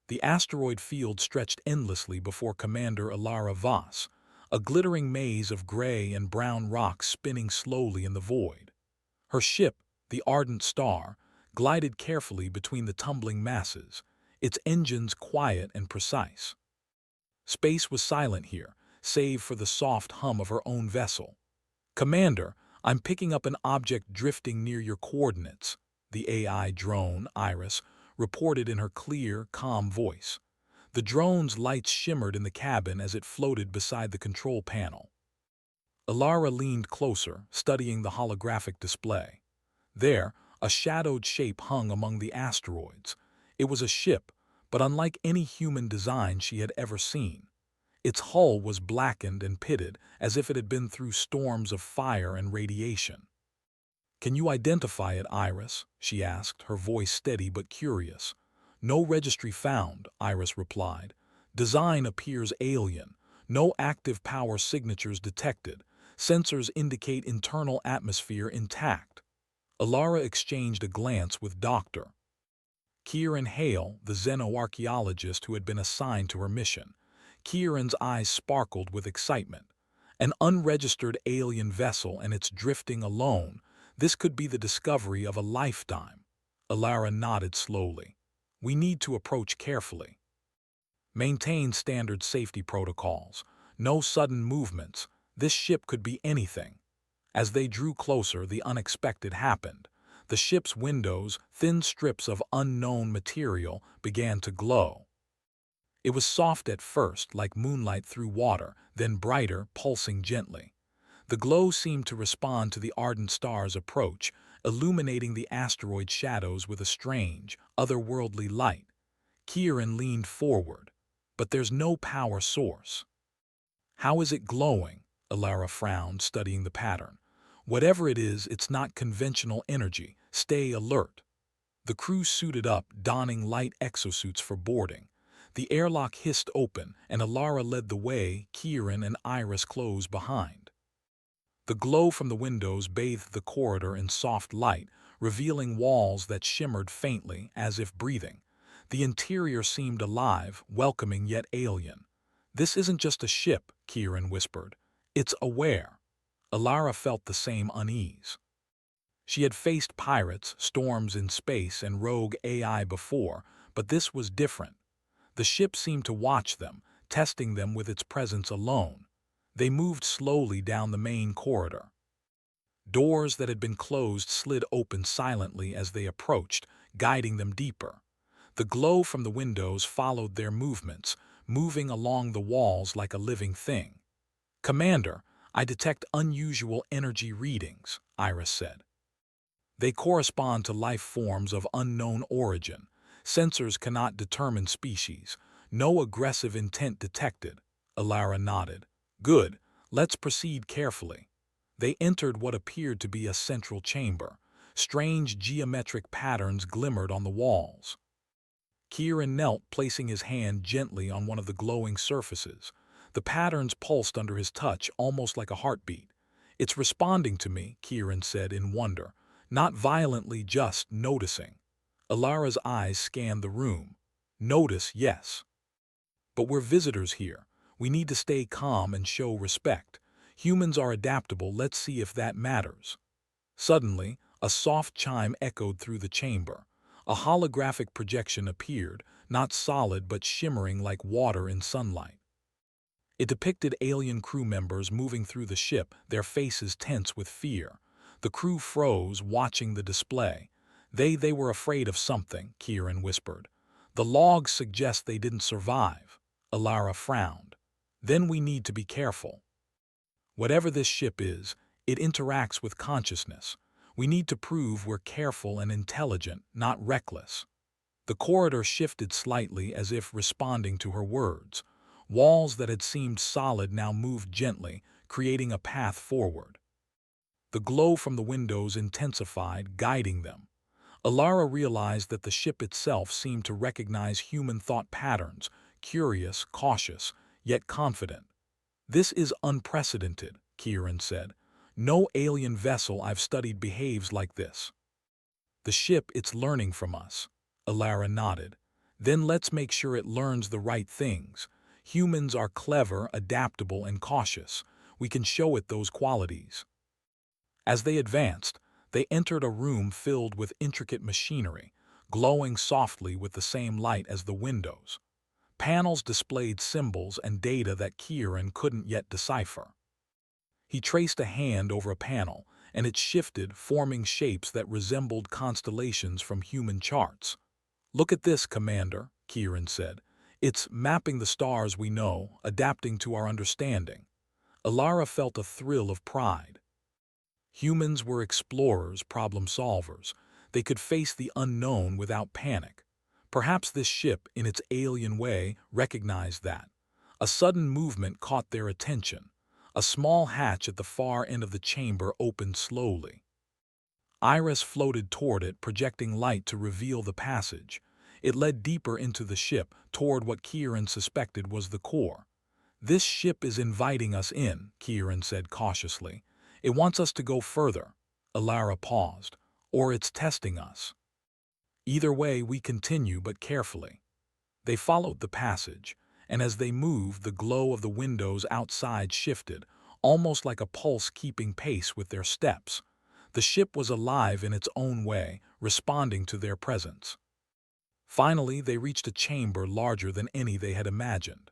The asteroid field stretched endlessly before Commander Alara Voss, a glittering maze of gray and brown rocks spinning slowly in the void. Her ship, the Ardent Star, glided carefully between the tumbling masses, its engines quiet and precise. Space was silent here, save for the soft hum of her own vessel. "Commander, I'm picking up an object drifting near your coordinates," the AI drone, Iris, reported in her clear, calm voice. The drone's lights shimmered in the cabin as it floated beside the control panel. Alara leaned closer, studying the holographic display. There, a shadowed shape hung among the asteroids. It was a ship, but unlike any human design she had ever seen. Its hull was blackened and pitted, as if it had been through storms of fire and radiation. "Can you identify it, Iris?" she asked, her voice steady but curious. "No registry found," Iris replied. "Design appears alien. No active power signatures detected. Sensors indicate internal atmosphere intact." Alara exchanged a glance with Dr. Kieran Hale, the xenoarchaeologist who had been assigned to her mission. Kieran's eyes sparkled with excitement. An unregistered alien vessel and it's drifting alone. This could be the discovery of a lifetime. Alara nodded slowly. "We need to approach carefully. Maintain standard safety protocols. No sudden movements. This ship could be anything." As they drew closer, the unexpected happened. The ship's windows, thin strips of unknown material, began to glow. It was soft at first, like moonlight through water, then brighter, pulsing gently. The glow seemed to respond to the ardent star's approach, illuminating the asteroid shadows with a strange, otherworldly light. Kieran leaned forward. "But there's no power source." "How is it glowing?" Alara frowned, studying the pattern. "Whatever it is, it's not conventional energy. Stay alert." The crew suited up, donning light exosuits for boarding. The airlock hissed open, and Alara led the way, Kieran and Iris close behind. The glow from the windows bathed the corridor in soft light, revealing walls that shimmered faintly, as if breathing. The interior seemed alive, welcoming yet alien. "This isn't just a ship," Kieran whispered. "It's aware." Alara felt the same unease. She had faced pirates, storms in space, and rogue AI before, but this was different. The ship seemed to watch them, testing them with its presence alone. They moved slowly down the main corridor. Doors that had been closed slid open silently as they approached, guiding them deeper. The glow from the windows followed their movements, moving along the walls like a living thing. "Commander, I detect unusual energy readings," Iris said. "They correspond to life forms of unknown origin. Sensors cannot determine species. No aggressive intent detected." Alara nodded. "Good. Let's proceed carefully." They entered what appeared to be a central chamber. Strange geometric patterns glimmered on the walls. Kieran knelt, placing his hand gently on one of the glowing surfaces. The patterns pulsed under his touch, almost like a heartbeat. "It's responding to me," Kieran said in wonder. "Not violently, just noticing." Alara's eyes scanned the room. "Notice, yes. But we're visitors here. We need to stay calm and show respect. Humans are adaptable, let's see if that matters." Suddenly, a soft chime echoed through the chamber. A holographic projection appeared, not solid but shimmering like water in sunlight. It depicted alien crew members moving through the ship, their faces tense with fear. The crew froze, watching the display. They were afraid of something," Kieran whispered. "The logs suggest they didn't survive." Alara frowned. "Then we need to be careful. Whatever this ship is, it interacts with consciousness. We need to prove we're careful and intelligent, not reckless." The corridor shifted slightly as if responding to her words. Walls that had seemed solid now moved gently, creating a path forward. The glow from the windows intensified, guiding them. Alara realized that the ship itself seemed to recognize human thought patterns, curious, cautious, yet confident. "This is unprecedented," Kieran said. "No alien vessel I've studied behaves like this." "The ship, it's learning from us." Alara nodded. Then let's make sure it learns the right things. Humans are clever, adaptable, and cautious. We can show it those qualities." As they advanced, they entered a room filled with intricate machinery, glowing softly with the same light as the windows. Panels displayed symbols and data that Kieran couldn't yet decipher. He traced a hand over a panel, and it shifted, forming shapes that resembled constellations from human charts. "Look at this, Commander," Kieran said. "It's mapping the stars we know, adapting to our understanding." Alara felt a thrill of pride. Humans were explorers, problem solvers. They could face the unknown without panic. Perhaps this ship, in its alien way, recognized that. A sudden movement caught their attention. A small hatch at the far end of the chamber opened slowly. Iris floated toward it, projecting light to reveal the passage. It led deeper into the ship, toward what Kieran suspected was the core. "This ship is inviting us in," Kieran said cautiously. "It wants us to go further." Alara paused. "Or it's testing us. Either way, we continue, but carefully." They followed the passage, and as they moved, the glow of the windows outside shifted, almost like a pulse keeping pace with their steps. The ship was alive in its own way, responding to their presence. Finally, they reached a chamber larger than any they had imagined.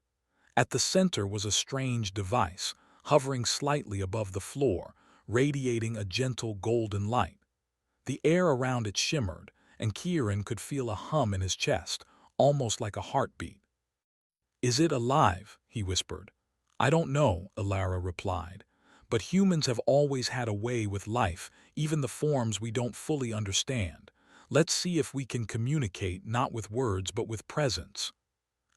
At the center was a strange device, hovering slightly above the floor, radiating a gentle golden light. The air around it shimmered, and Kieran could feel a hum in his chest, almost like a heartbeat. "Is it alive?" he whispered. "I don't know," Alara replied. "But humans have always had a way with life, even the forms we don't fully understand. Let's see if we can communicate not with words but with presence."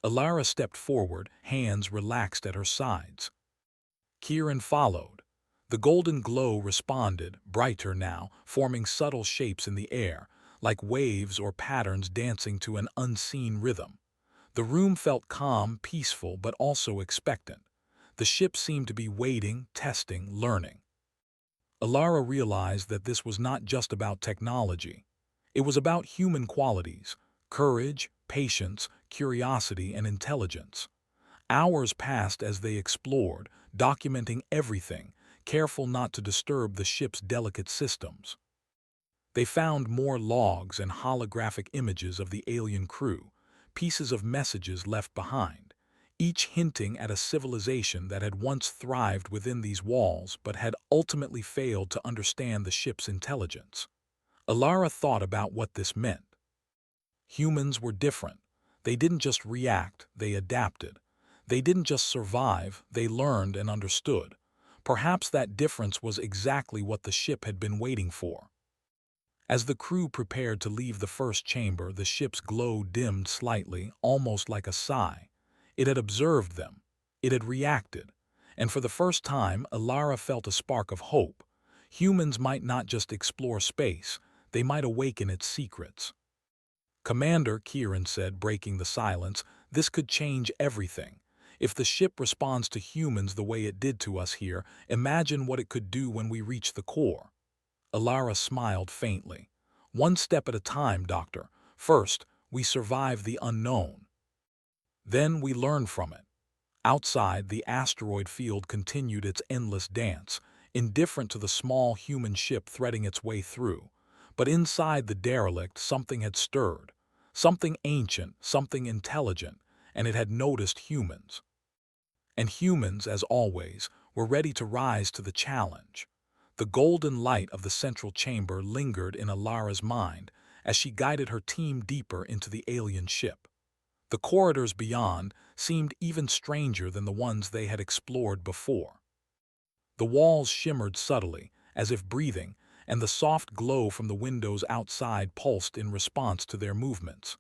Alara stepped forward, hands relaxed at her sides. Kieran followed. The golden glow responded, brighter now, forming subtle shapes in the air, like waves or patterns dancing to an unseen rhythm. The room felt calm, peaceful, but also expectant. The ship seemed to be waiting, testing, learning. Alara realized that this was not just about technology. It was about human qualities: courage, patience, curiosity, and intelligence. Hours passed as they explored, documenting everything, careful not to disturb the ship's delicate systems. They found more logs and holographic images of the alien crew, pieces of messages left behind, each hinting at a civilization that had once thrived within these walls but had ultimately failed to understand the ship's intelligence. Alara thought about what this meant. Humans were different. They didn't just react, they adapted. They didn't just survive, they learned and understood. Perhaps that difference was exactly what the ship had been waiting for. As the crew prepared to leave the first chamber, the ship's glow dimmed slightly, almost like a sigh. It had observed them. It had reacted. And for the first time, Alara felt a spark of hope. Humans might not just explore space, they might awaken its secrets. "Commander," Kieran said, breaking the silence, "this could change everything. If the ship responds to humans the way it did to us here, imagine what it could do when we reach the core." Alara smiled faintly. "One step at a time, Doctor. First, we survive the unknown. Then we learn from it." Outside, the asteroid field continued its endless dance, indifferent to the small human ship threading its way through. But inside the derelict, something had stirred. Something ancient, something intelligent, and it had noticed humans. And humans, as always, were ready to rise to the challenge. The golden light of the central chamber lingered in Alara's mind as she guided her team deeper into the alien ship. The corridors beyond seemed even stranger than the ones they had explored before. The walls shimmered subtly, as if breathing, and the soft glow from the windows outside pulsed in response to their movements.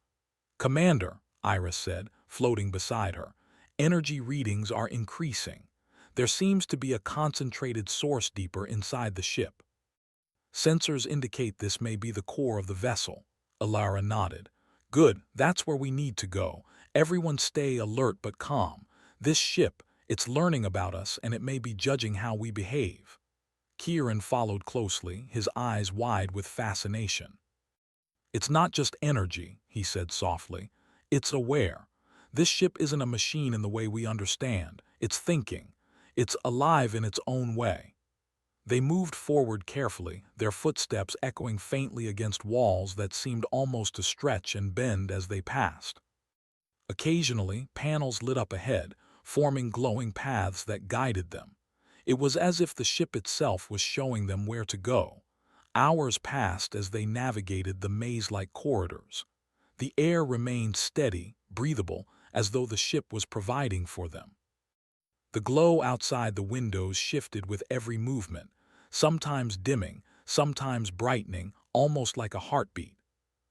"Commander," Iris said, floating beside her, "energy readings are increasing. There seems to be a concentrated source deeper inside the ship." "Sensors indicate this may be the core of the vessel." Alara nodded. "Good, that's where we need to go. Everyone stay alert but calm. This ship, it's learning about us and it may be judging how we behave." Kieran followed closely, his eyes wide with fascination. "It's not just energy," he said softly. It's aware. This ship isn't a machine in the way we understand. It's thinking. It's alive in its own way. They moved forward carefully, their footsteps echoing faintly against walls that seemed almost to stretch and bend as they passed. Occasionally, panels lit up ahead, forming glowing paths that guided them. It was as if the ship itself was showing them where to go. Hours passed as they navigated the maze-like corridors. The air remained steady, breathable, as though the ship was providing for them. The glow outside the windows shifted with every movement, sometimes dimming, sometimes brightening, almost like a heartbeat.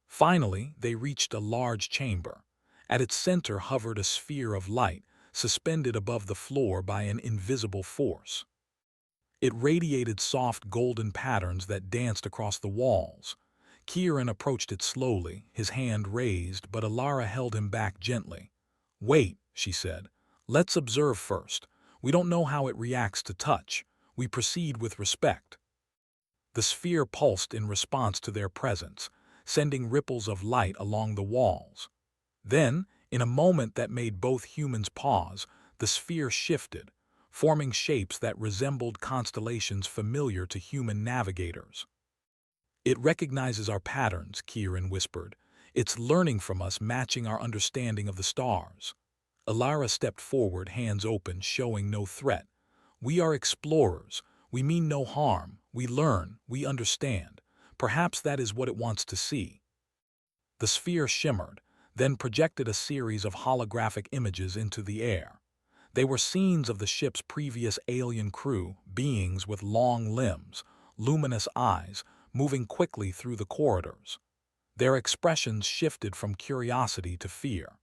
Finally, they reached a large chamber. At its center hovered a sphere of light, suspended above the floor by an invisible force. It radiated soft golden patterns that danced across the walls. Kieran approached it slowly, his hand raised, but Alara held him back gently. "Wait," she said. "Let's observe first. We don't know how it reacts to touch. We proceed with respect." The sphere pulsed in response to their presence, sending ripples of light along the walls. Then, in a moment that made both humans pause, the sphere shifted, forming shapes that resembled constellations familiar to human navigators. "It recognizes our patterns," Kieran whispered. "It's learning from us, matching our understanding of the stars." Alara stepped forward, hands open, showing no threat. "We are explorers. We mean no harm. We learn. We understand. Perhaps that is what it wants to see." The sphere shimmered, then projected a series of holographic images into the air. They were scenes of the ship's previous alien crew, beings with long limbs, luminous eyes, moving quickly through the corridors. Their expressions shifted from curiosity to fear.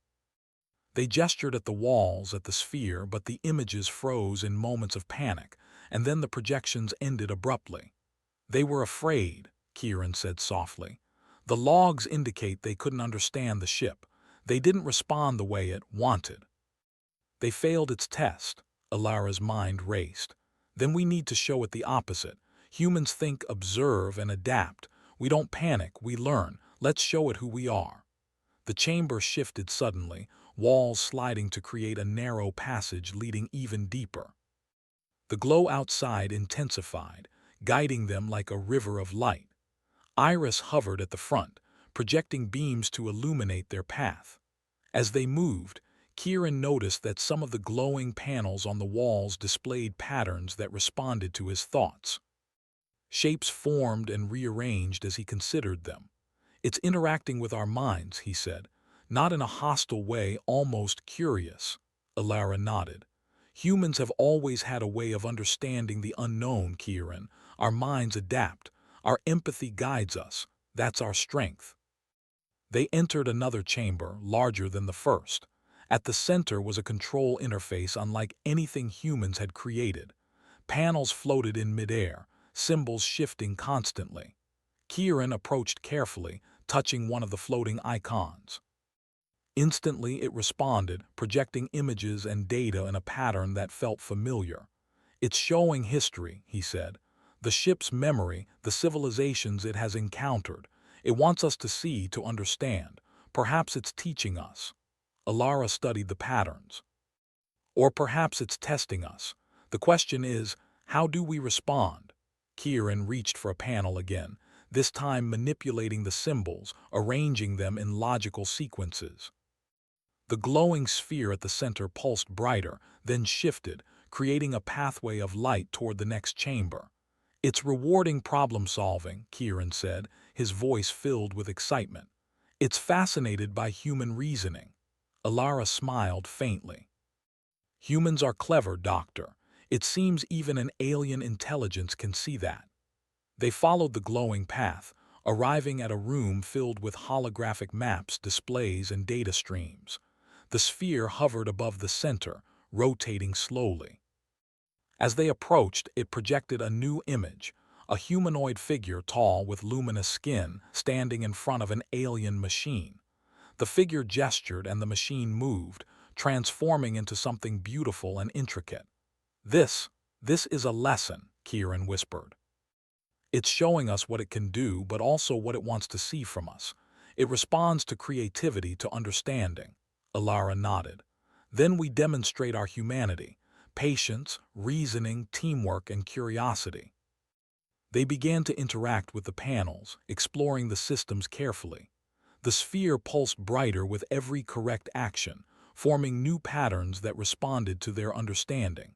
They gestured at the walls, at the sphere, but the images froze in moments of panic, and then the projections ended abruptly. "They were afraid," Kieran said softly. "The logs indicate they couldn't understand the ship. They didn't respond the way it wanted." "They failed its test." Alara's mind raced. "Then we need to show it the opposite. Humans think, observe, and adapt. We don't panic, we learn. Let's show it who we are." The chamber shifted suddenly, walls sliding to create a narrow passage leading even deeper. The glow outside intensified, guiding them like a river of light. Iris hovered at the front, projecting beams to illuminate their path. As they moved, Kieran noticed that some of the glowing panels on the walls displayed patterns that responded to his thoughts. Shapes formed and rearranged as he considered them. "It's interacting with our minds," he said, "not in a hostile way, almost curious." Alara nodded. "Humans have always had a way of understanding the unknown, Kieran. Our minds adapt. Our empathy guides us. That's our strength." They entered another chamber, larger than the first. At the center was a control interface unlike anything humans had created. Panels floated in midair, symbols shifting constantly. Kieran approached carefully, touching one of the floating icons. Instantly it responded, projecting images and data in a pattern that felt familiar. "It's showing history," he said. "The ship's memory, the civilizations it has encountered. It wants us to see, to understand. Perhaps it's teaching us." Alara studied the patterns. "Or perhaps it's testing us. The question is, how do we respond?" Kieran reached for a panel again, this time manipulating the symbols, arranging them in logical sequences. The glowing sphere at the center pulsed brighter, then shifted, creating a pathway of light toward the next chamber. "It's rewarding problem-solving," Kieran said, his voice filled with excitement. "It's fascinated by human reasoning." Alara smiled faintly. "Humans are clever, Doctor. It seems even an alien intelligence can see that." They followed the glowing path, arriving at a room filled with holographic maps, displays, and data streams. The sphere hovered above the center, rotating slowly. As they approached, it projected a new image, a humanoid figure tall with luminous skin, standing in front of an alien machine. The figure gestured and the machine moved, transforming into something beautiful and intricate. This is a lesson," Kieran whispered. "It's showing us what it can do, but also what it wants to see from us. It responds to creativity, to understanding. Alara nodded. Then we demonstrate our humanity, patience, reasoning, teamwork, and curiosity. They began to interact with the panels, exploring the systems carefully. The sphere pulsed brighter with every correct action, forming new patterns that responded to their understanding.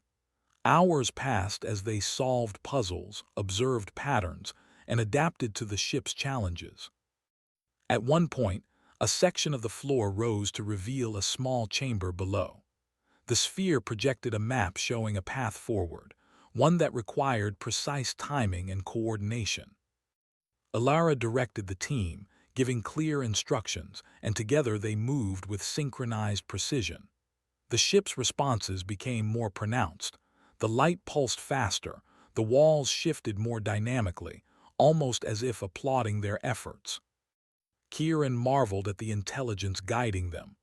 Hours passed as they solved puzzles, observed patterns, and adapted to the ship's challenges. At one point, a section of the floor rose to reveal a small chamber below. The sphere projected a map showing a path forward, one that required precise timing and coordination. Alara directed the team, giving clear instructions, and together they moved with synchronized precision. The ship's responses became more pronounced. The light pulsed faster, the walls shifted more dynamically, almost as if applauding their efforts. Kieran marveled at the intelligence guiding them.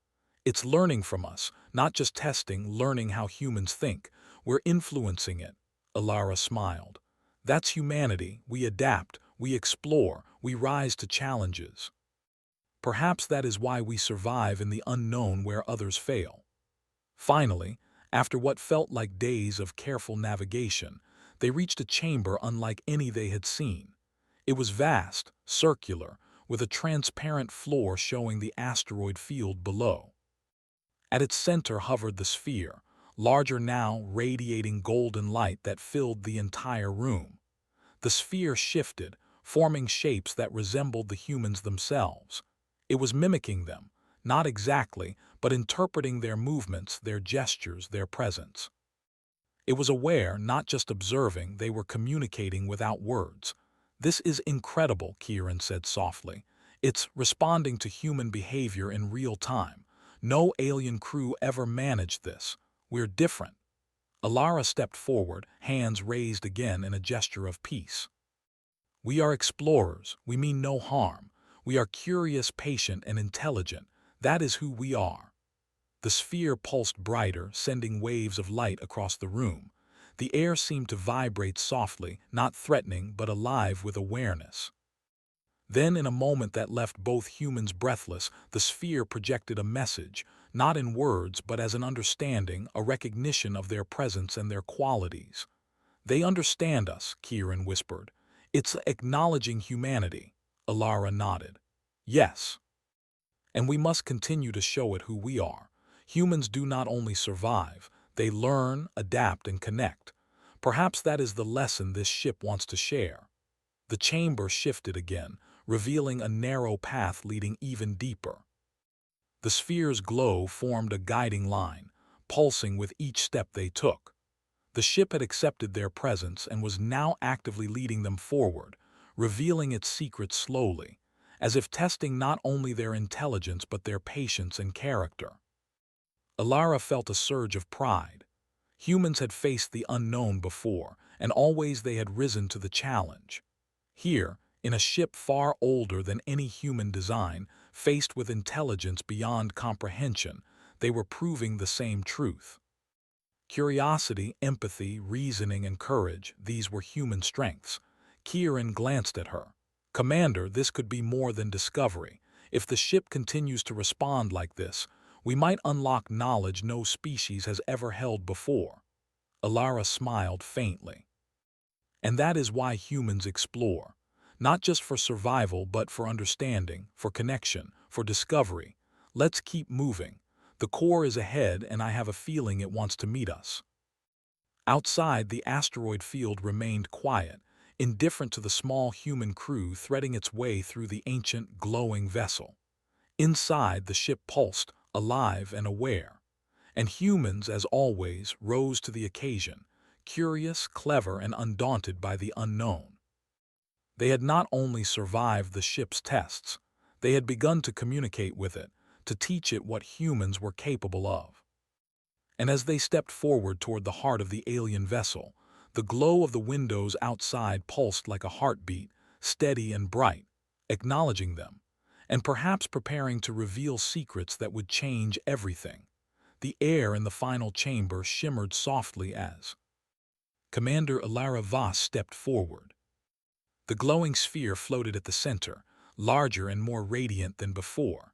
It's learning from us, not just testing, learning how humans think. We're influencing it. Alara smiled. That's humanity. We adapt, we explore, we rise to challenges. Perhaps that is why we survive in the unknown where others fail. Finally, after what felt like days of careful navigation, they reached a chamber unlike any they had seen. It was vast, circular, with a transparent floor showing the asteroid field below. At its center hovered the sphere, larger now, radiating golden light that filled the entire room. The sphere shifted, forming shapes that resembled the humans themselves. It was mimicking them, not exactly, but interpreting their movements, their gestures, their presence. It was aware, not just observing, they were communicating without words. This is incredible, Kieran said softly. It's responding to human behavior in real time. No alien crew ever managed this. We're different. Alara stepped forward, hands raised again in a gesture of peace. We are explorers. We mean no harm. We are curious, patient, and intelligent. That is who we are. The sphere pulsed brighter, sending waves of light across the room. The air seemed to vibrate softly, not threatening, but alive with awareness. Then, in a moment that left both humans breathless, the sphere projected a message, not in words, but as an understanding, a recognition of their presence and their qualities. They understand us, Kieran whispered. It's acknowledging humanity. Alara nodded. Yes. And we must continue to show it who we are. Humans do not only survive, they learn, adapt, and connect. Perhaps that is the lesson this ship wants to share. The chamber shifted again, revealing a narrow path leading even deeper. The sphere's glow formed a guiding line, pulsing with each step they took. The ship had accepted their presence and was now actively leading them forward, revealing its secrets slowly, as if testing not only their intelligence but their patience and character. Alara felt a surge of pride. Humans had faced the unknown before, and always they had risen to the challenge. Here, in a ship far older than any human design, faced with intelligence beyond comprehension, they were proving the same truth. Curiosity, empathy, reasoning, and courage, these were human strengths. Kieran glanced at her. Commander, this could be more than discovery. If the ship continues to respond like this, we might unlock knowledge no species has ever held before. Alara smiled faintly. And that is why humans explore. Not just for survival, but for understanding, for connection, for discovery. Let's keep moving. The core is ahead, and I have a feeling it wants to meet us. Outside, the asteroid field remained quiet, indifferent to the small human crew threading its way through the ancient, glowing vessel. Inside, the ship pulsed, alive and aware. And humans, as always, rose to the occasion, curious, clever, and undaunted by the unknown. They had not only survived the ship's tests, they had begun to communicate with it, to teach it what humans were capable of. And as they stepped forward toward the heart of the alien vessel, the glow of the windows outside pulsed like a heartbeat, steady and bright, acknowledging them, and perhaps preparing to reveal secrets that would change everything. The air in the final chamber shimmered softly as Commander Alara Voss stepped forward. The glowing sphere floated at the center, larger and more radiant than before.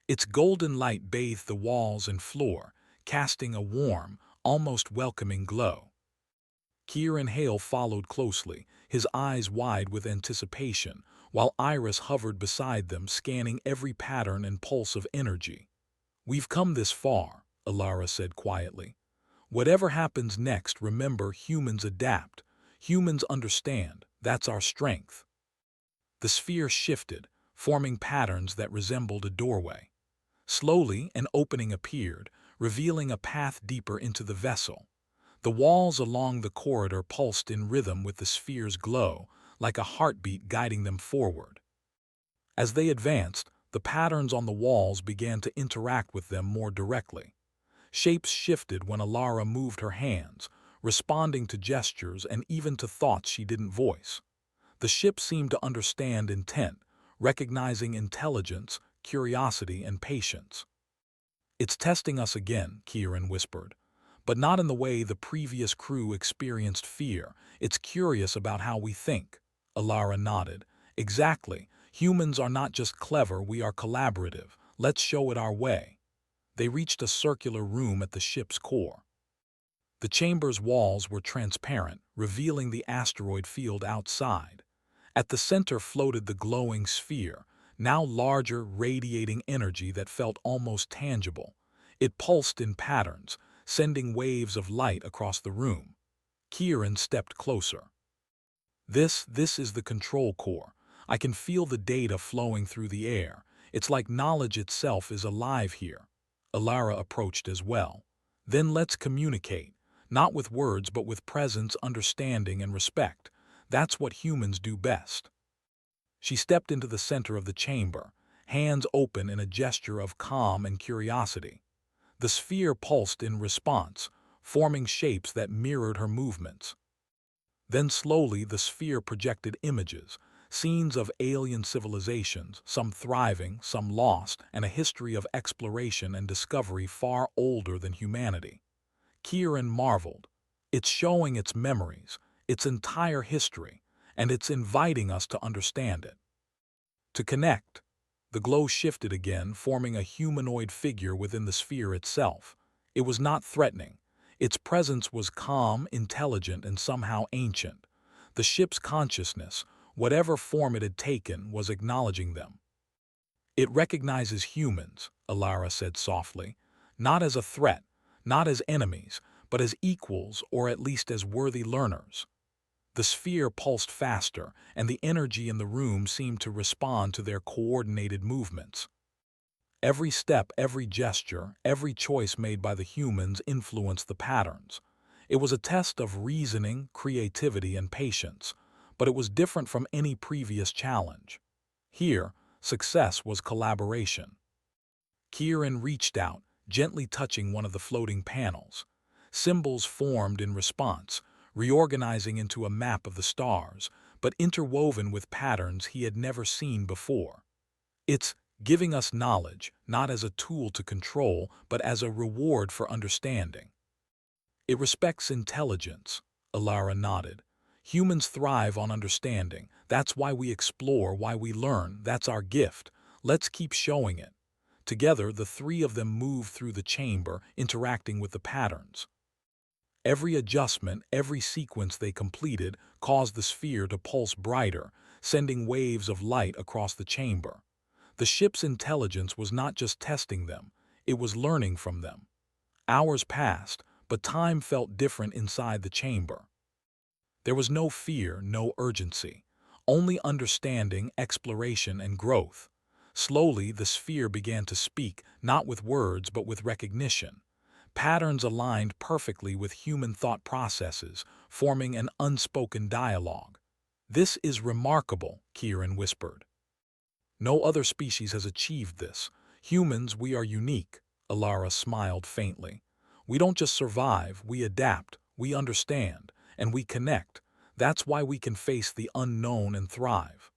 Its golden light bathed the walls and floor, casting a warm, almost welcoming glow. Kier and Hale followed closely, his eyes wide with anticipation, while Iris hovered beside them, scanning every pattern and pulse of energy. "We've come this far," Alara said quietly. "Whatever happens next, remember, humans adapt. Humans understand. That's our strength." The sphere shifted, forming patterns that resembled a doorway. Slowly, an opening appeared, revealing a path deeper into the vessel. The walls along the corridor pulsed in rhythm with the sphere's glow, like a heartbeat guiding them forward. As they advanced, the patterns on the walls began to interact with them more directly. Shapes shifted when Alara moved her hands, responding to gestures and even to thoughts she didn't voice. The ship seemed to understand intent, recognizing intelligence, curiosity, and patience. "It's testing us again," Kieran whispered. "But not in the way the previous crew experienced fear. It's curious about how we think." Alara nodded. "Exactly. Humans are not just clever, we are collaborative. Let's show it our way." They reached a circular room at the ship's core. The chamber's walls were transparent, revealing the asteroid field outside. At the center floated the glowing sphere, now larger, radiating energy that felt almost tangible. It pulsed in patterns, sending waves of light across the room. Kieran stepped closer. This is the control core. I can feel the data flowing through the air. It's like knowledge itself is alive here." Alara approached as well. "Then let's communicate. Not with words, but with presence, understanding, and respect. That's what humans do best." She stepped into the center of the chamber, hands open in a gesture of calm and curiosity. The sphere pulsed in response, forming shapes that mirrored her movements. Then slowly the sphere projected images, scenes of alien civilizations, some thriving, some lost, and a history of exploration and discovery far older than humanity. Kieran marveled. "It's showing its memories, its entire history, and it's inviting us to understand it." To connect, the glow shifted again, forming a humanoid figure within the sphere itself. It was not threatening. Its presence was calm, intelligent, and somehow ancient. The ship's consciousness, whatever form it had taken, was acknowledging them. "It recognizes humans," Alara said softly, "not as a threat, not as enemies, but as equals, or at least as worthy learners." The sphere pulsed faster, and the energy in the room seemed to respond to their coordinated movements. Every step, every gesture, every choice made by the humans influenced the patterns. It was a test of reasoning, creativity, and patience, but it was different from any previous challenge. Here, success was collaboration. Kieran reached out, gently touching one of the floating panels. Symbols formed in response, reorganizing into a map of the stars, but interwoven with patterns he had never seen before. "It's giving us knowledge, not as a tool to control, but as a reward for understanding." "It respects intelligence," Alara nodded. "Humans thrive on understanding. That's why we explore, why we learn. That's our gift. Let's keep showing it." Together, the three of them moved through the chamber, interacting with the patterns. Every adjustment, every sequence they completed, caused the sphere to pulse brighter, sending waves of light across the chamber. The ship's intelligence was not just testing them, it was learning from them. Hours passed, but time felt different inside the chamber. There was no fear, no urgency, only understanding, exploration, and growth. Slowly, the sphere began to speak, not with words but with recognition. Patterns aligned perfectly with human thought processes, forming an unspoken dialogue. "This is remarkable," Kieran whispered. "No other species has achieved this. Humans, we are unique," Alara smiled faintly. "We don't just survive, we adapt, we understand, and we connect. That's why we can face the unknown and thrive."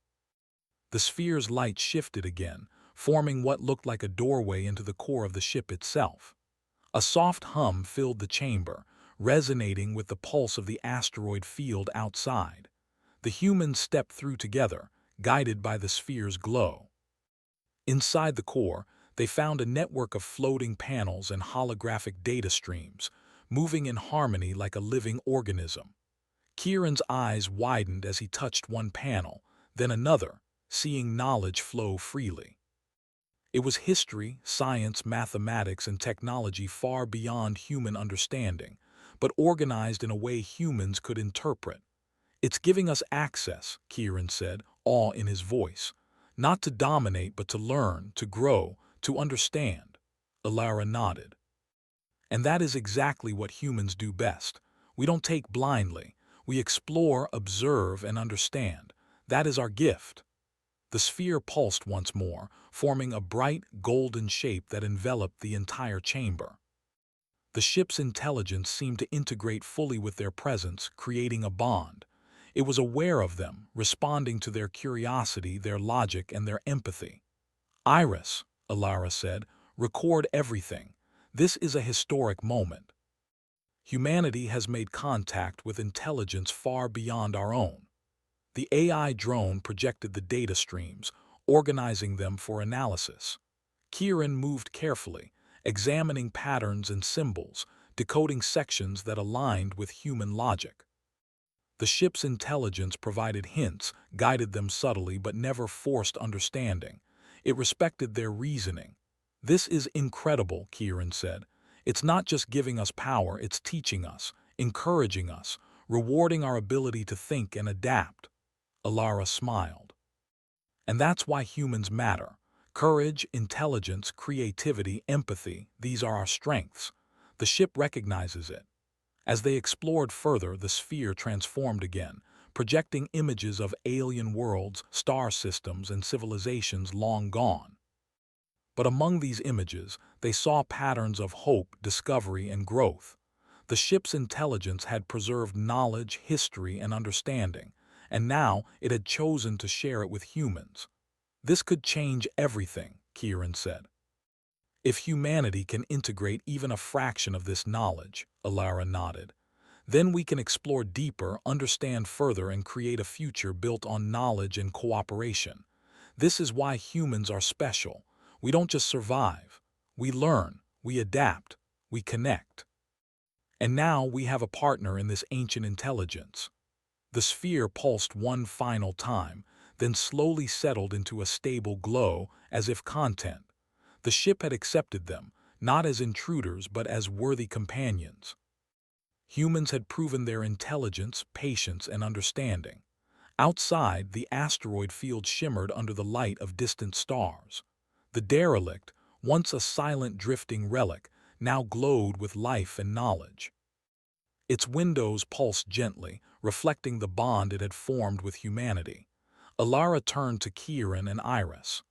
The sphere's light shifted again, forming what looked like a doorway into the core of the ship itself. A soft hum filled the chamber, resonating with the pulse of the asteroid field outside. The humans stepped through together, guided by the sphere's glow. Inside the core, they found a network of floating panels and holographic data streams, moving in harmony like a living organism. Kieran's eyes widened as he touched one panel, then another, seeing knowledge flow freely. It was history, science, mathematics, and technology far beyond human understanding, but organized in a way humans could interpret. "It's giving us access," Kieran said, awe in his voice. "Not to dominate, but to learn, to grow, to understand." Alara nodded. "And that is exactly what humans do best. We don't take blindly. We explore, observe, and understand. That is our gift." The sphere pulsed once more, forming a bright, golden shape that enveloped the entire chamber. The ship's intelligence seemed to integrate fully with their presence, creating a bond. It was aware of them, responding to their curiosity, their logic, and their empathy. "Iris," Alara said, "record everything. This is a historic moment. Humanity has made contact with intelligence far beyond our own." The AI drone projected the data streams, organizing them for analysis. Kieran moved carefully, examining patterns and symbols, decoding sections that aligned with human logic. The ship's intelligence provided hints, guided them subtly but never forced understanding. It respected their reasoning. "This is incredible," Kieran said. "It's not just giving us power, it's teaching us, encouraging us, rewarding our ability to think and adapt." Alara smiled. "And that's why humans matter. Courage, intelligence, creativity, empathy, these are our strengths. The ship recognizes it." As they explored further, the sphere transformed again, projecting images of alien worlds, star systems, and civilizations long gone. But among these images, they saw patterns of hope, discovery, and growth. The ship's intelligence had preserved knowledge, history, and understanding, and now it had chosen to share it with humans. "This could change everything," Kieran said. "If humanity can integrate even a fraction of this knowledge," Alara nodded, "then we can explore deeper, understand further, and create a future built on knowledge and cooperation. This is why humans are special. We don't just survive. We learn, we adapt, we connect. And now we have a partner in this ancient intelligence." The sphere pulsed one final time, then slowly settled into a stable glow, as if content. The ship had accepted them, not as intruders but as worthy companions. Humans had proven their intelligence, patience, and understanding. Outside, the asteroid field shimmered under the light of distant stars. The derelict, once a silent drifting relic, now glowed with life and knowledge. Its windows pulsed gently, reflecting the bond it had formed with humanity. Alara turned to Kieran and Iris.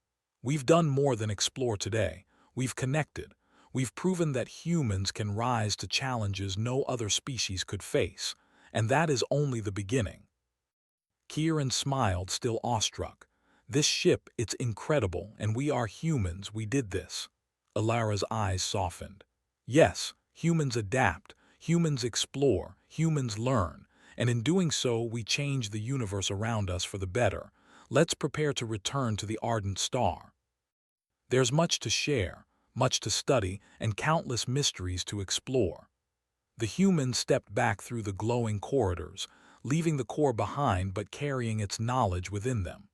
"We've done more than explore today. We've connected. We've proven that humans can rise to challenges no other species could face, and that is only the beginning." Kieran smiled, still awestruck. "This ship, it's incredible, and we are humans, we did this." Alara's eyes softened. "Yes, humans adapt, humans explore, humans learn, and in doing so we change the universe around us for the better. Let's prepare to return to the ardent star. There's much to share, much to study, and countless mysteries to explore." The humans stepped back through the glowing corridors, leaving the core behind but carrying its knowledge within them.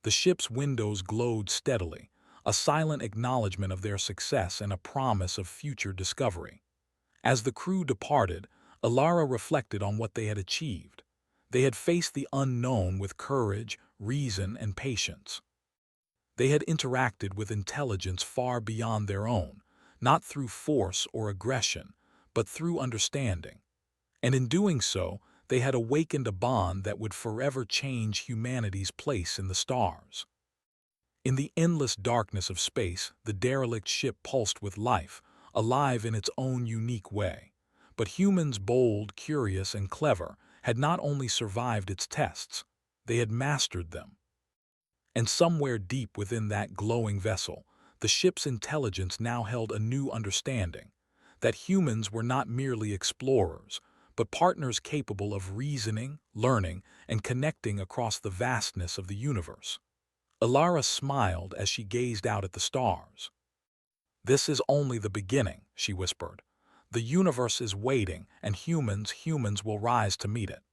The ship's windows glowed steadily, a silent acknowledgement of their success and a promise of future discovery. As the crew departed, Alara reflected on what they had achieved. They had faced the unknown with courage, reason, and patience. They had interacted with intelligence far beyond their own, not through force or aggression, but through understanding. And in doing so, they had awakened a bond that would forever change humanity's place in the stars. In the endless darkness of space, the derelict ship pulsed with life, alive in its own unique way. But humans, bold, curious, and clever, had not only survived its tests, they had mastered them. And somewhere deep within that glowing vessel, the ship's intelligence now held a new understanding, that humans were not merely explorers, but partners capable of reasoning, learning, and connecting across the vastness of the universe. Alara smiled as she gazed out at the stars. "This is only the beginning," she whispered. "The universe is waiting, and humans will rise to meet it."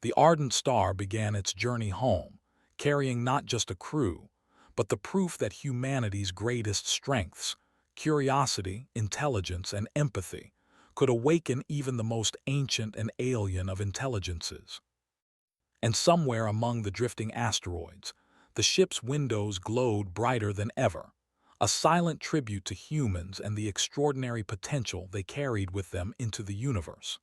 The ardent star began its journey home, carrying not just a crew, but the proof that humanity's greatest strengths, curiosity, intelligence, and empathy, could awaken even the most ancient and alien of intelligences. And somewhere among the drifting asteroids, the ship's windows glowed brighter than ever, a silent tribute to humans and the extraordinary potential they carried with them into the universe.